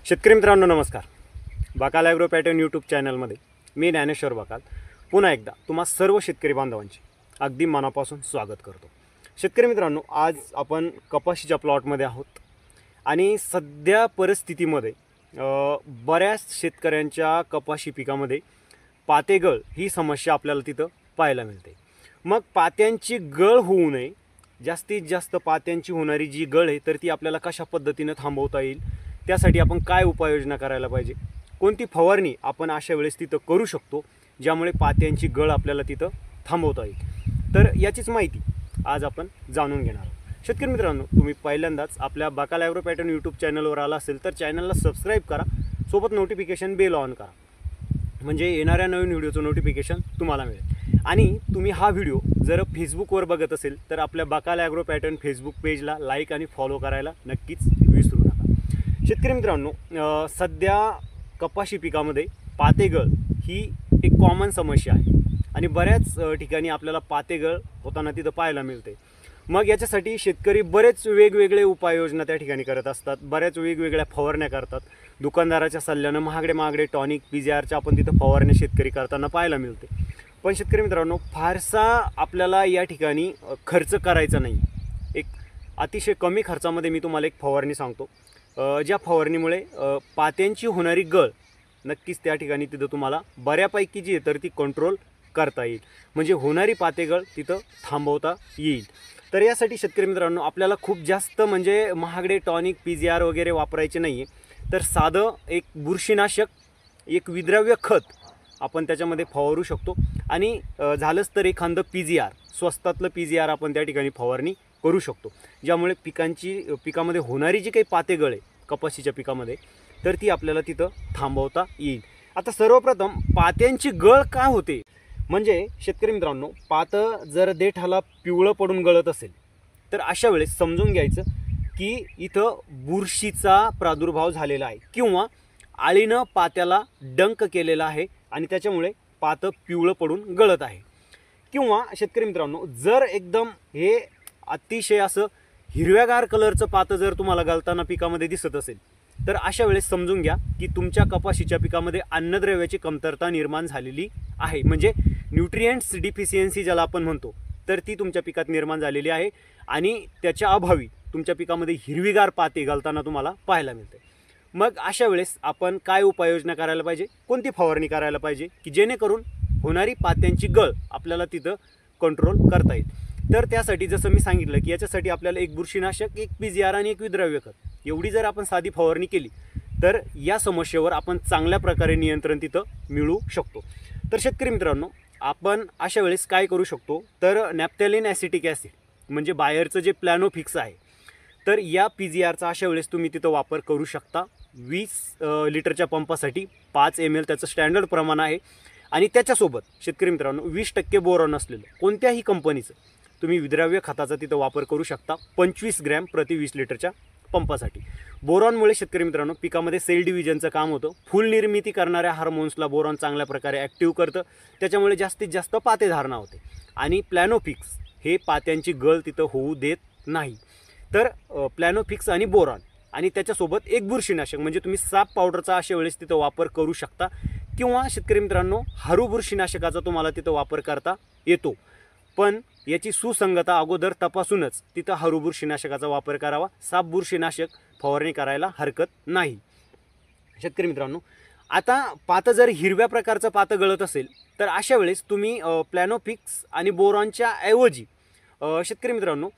शेतकरी मित्रांनो नमस्कार. बाकाल ॲग्रो पॅटर्न यूट्यूब चॅनलमध्ये मी ज्ञानेश्वर बाकाल पुन्हा एकदा तुम्हा सर्व शेतकरी बांधवांचे अगदी मनापासून स्वागत करतो. शेतकरी मित्रांनो, आज आपण कपाशीच्या प्लॉटमध्ये आहोत आणि सध्या परिस्थितीमध्ये बऱ्याच शेतकऱ्यांच्या कपाशी पिकामध्ये पातेगळ ही समस्या आपल्याला तिथं पाहायला मिळते. मग पात्यांची गळ होऊ नये, जास्तीत जास्त पात्यांची होणारी जी गळ आहे तर ती आपल्याला कशा पद्धतीनं थांबवता येईल, त्यासाठी आपण काय उपाययोजना करायला पाहिजे, कोणती फवारणी आपण अशा वेळेस तिथं करू शकतो ज्यामुळे पात्यांची गळ आपल्याला तिथं थांबवता येईल, तर याचीच माहिती आज आपण जाणून घेणार आहोत. शेतकरी मित्रांनो, तुम्ही पहिल्यांदाच आपल्या बाकाल ॲग्रो पॅटर्न यूट्यूब चॅनलवर आला असेल तर चॅनलला सबस्क्राईब करा, सोबत नोटिफिकेशन बेल ऑन करा, म्हणजे येणाऱ्या नवीन व्हिडिओचं नोटिफिकेशन तुम्हाला मिळेल. आणि तुम्ही हा व्हिडिओ जर फेसबुकवर बघत असेल तर आपल्या बाकाल ॲग्रो पॅटर्न फेसबुक पेजला लाईक आणि फॉलो करायला नक्कीच विसरू नका. शेतकरी मित्रांनो, सध्या कपाशी पिकामध्ये पातेगळ ही एक कॉमन समस्या आहे आणि बऱ्याच ठिकाणी आपल्याला पातेगळ होताना तिथं पाहायला मिळते. मग याच्यासाठी शेतकरी बरेच वेगवेगळे उपाययोजना त्या ठिकाणी करत असतात, बऱ्याच वेगवेगळ्या फवारण्या करतात. दुकानदाराच्या सल्ल्यानं महागडे टॉनिक PGRच्या आपण तिथं फवारण्या शेतकरी करताना पाहायला मिळते. पण शेतकरी मित्रांनो, फारसा आपल्याला या ठिकाणी खर्च करायचा नाही. एक अतिशय कमी खर्चामध्ये मी तुम्हाला एक फवारणी सांगतो, ज्या फवारणीमुळे पात्यांची होणारी गळ नक्कीच त्या ठिकाणी तिथं तुम्हाला बऱ्यापैकी जी आहे तर ती कंट्रोल करता येईल, म्हणजे होणारी पातेगळ तिथं थांबवता येईल. तर यासाठी शेतकरी मित्रांनो, आपल्याला खूप जास्त म्हणजे महागडे टॉनिक PGR वगैरे वापरायचे नाही आहे, तर साधं एक बुरशीनाशक, एक विद्रव्य खत आपण त्याच्यामध्ये फवारू शकतो. आणि झालंच तर एखादं PGR, स्वस्तातलं PGR आपण त्या ठिकाणी फवारणी करू शकतो, ज्यामुळे पिकामध्ये होणारी जी काही पातेगळ आहे कपाशीच्या पिकामध्ये तर ती आपल्याला तिथं थांबवता येईल. आता सर्वप्रथम पात्यांची गळ का होते, म्हणजे शेतकरी मित्रांनो, पातं जर देठाला पिवळं पडून गळत असेल तर अशा वेळेस समजून घ्यायचं की इथं बुरशीचा प्रादुर्भाव झालेला आहे किंवा आळीनं पात्याला डंक केलेला आहे आणि त्याच्यामुळे पातं पिवळं पडून गळत आहे. किंवा शेतकरी मित्रांनो, जर एकदम हे अतिशय असं हिरव्यागार कलरचं पातं जर तुम्हाला गळताना पिकामध्ये दिसत असेल तर अशा वेळेस समजून घ्या की तुमच्या कपाशीच्या पिकामध्ये अन्नद्रव्याची कमतरता निर्माण झालेली आहे, म्हणजे न्यूट्रिएंट्स डिफिशियन्सी ज्याला आपण म्हणतो तर ती तुमच्या पिकात निर्माण झालेली आहे आणि त्याच्या अभावी तुमच्या पिकामध्ये हिरवीगार पाते गळताना तुम्हाला पाहायला मिळते. मग अशा वेळेस आपण काय उपाययोजना करायला पाहिजे, कोणती फवारणी करायला पाहिजे की जेणेकरून होणारी पात्यांची गळ आपल्याला तिथं कंट्रोल करता येईल. तर त्यासाठी जसं मी सांगितलं की याच्यासाठी आपल्याला एक बुरशीनाशक, एक PGR आणि एक विद्रव्य खत एवढी जर आपण साधी फवारणी केली तर या समस्येवर आपण चांगल्या प्रकारे नियंत्रण तिथं मिळवू शकतो. तर शेतकरी मित्रांनो, आपण अशा वेळेस काय करू शकतो, तर नॅफ्थॅलिन ॲसिटिक ॲसिड म्हणजे बायरचं जे प्लॅनोफिक्स आहे तर या PGRचा अशा वेळेस तुम्ही तिथं वापर करू शकता. 20 लिटरच्या पंपासाठी 5 ml त्याचं स्टँडर्ड प्रमाण आहे. आणि त्याच्यासोबत शेतकरी मित्रांनो 20% बोरॉन असलेलं कोणत्याही कंपनीचं तुम्ही विद्रव्य खताचा तिथं वापर करू शकता 25 ग्रॅम प्रति 20 लिटरच्या पंपासाठी. बोरॉनमुळे शेतकरी मित्रांनो पिकामध्ये सेल डिव्हिजनचं काम होतं, फुल निर्मिती करणाऱ्या हार्मोन्सला बोरॉन चांगल्या प्रकारे ॲक्टिव्ह करतं, त्याच्यामुळे जास्तीत जास्त पाते धारणा होते. आणि प्लॅनोफिक्स हे पात्यांची गळ तिथं होऊ देत नाही. तर प्लॅनोफिक्स आणि बोरॉन आणि त्याच्यासोबत एक बुरशीनाशक म्हणजे तुम्ही साप पावडरचा अशा वेळेस तिथं वापर करू शकता. किंवा शेतकरी मित्रांनो, हरू बुरशीनाशकाचा तुम्हाला तिथं वापर करता येतो, पण याची सुसंगता अगोदर तपासूनच तिथं हरू बुरशीनाशकाचा वापर करावा. साप बुरशीनाशक फवारणी करायला हरकत नाही. शेतकरी मित्रांनो, आता पातं जर हिरव्या प्रकारचं पातं गळत असेल तर अशा वेळेस तुम्ही प्लॅनोफिक्स आणि बोरॉनच्या ऐवजी शेतकरी मित्रांनो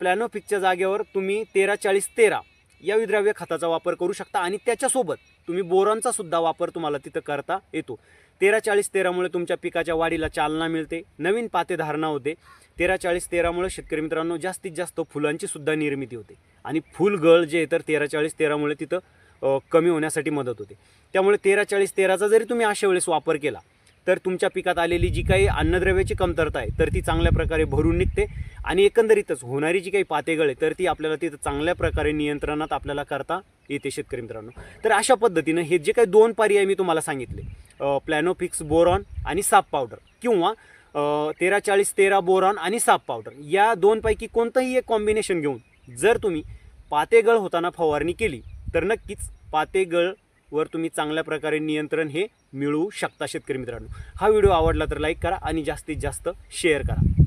प्लॅनोफिक्सच्या जागेवर तुम्ही 13-40-13 या विद्रव्य खताचा वापर करू शकता आणि त्याच्यासोबत तुम्ही बोरॉनचा सुद्धा वापर तुम्हाला तिथं करता येतो. 13-40-13मुळे तुमच्या पिकाच्या वाढीला चालना मिळते, नवीन पाते धारणा होते. 13-40-13मुळे शेतकरी मित्रांनो जास्तीत जास्त फुलांची सुद्धा निर्मिती होते आणि फुलगळ जे तर 13-40-13मुळे तिथं कमी होण्यासाठी मदत होते. त्यामुळे 13-40-13चा जरी तुम्ही अशा वेळेस वापर केला तर तुमच्या पिकात आलेली जी काही अन्नद्रव्याची कमतरता आहे तर ती चांगल्या प्रकारे भरून निघते आणि एकंदरीतच होणारी जी काही पातेगळ आहे तर ती आपल्याला तिथं चांगल्या प्रकारे नियंत्रणात आपल्याला करता येते. शेतकरी मित्रांनो, तर अशा पद्धतीनं हे जे काही 2 पर्याय मी तुम्हाला सांगितले, प्लॅनोफिक्स बोरॉन आणि साप पावडर किंवा 13-40-13 बोरॉन आणि साप पावडर, या 2 पैकी कोणतंही एक कॉम्बिनेशन घेऊन जर तुम्ही पातेगळ होताना फवारणी केली तर नक्कीच पातेगळ वर तुम्ही चांगल्या प्रकारे नियंत्रण हे मिळवू शकता. शेतकरी मित्रांनो, हा व्हिडिओ आवडला तर लाईक करा आणि जास्तीत जास्त शेअर करा.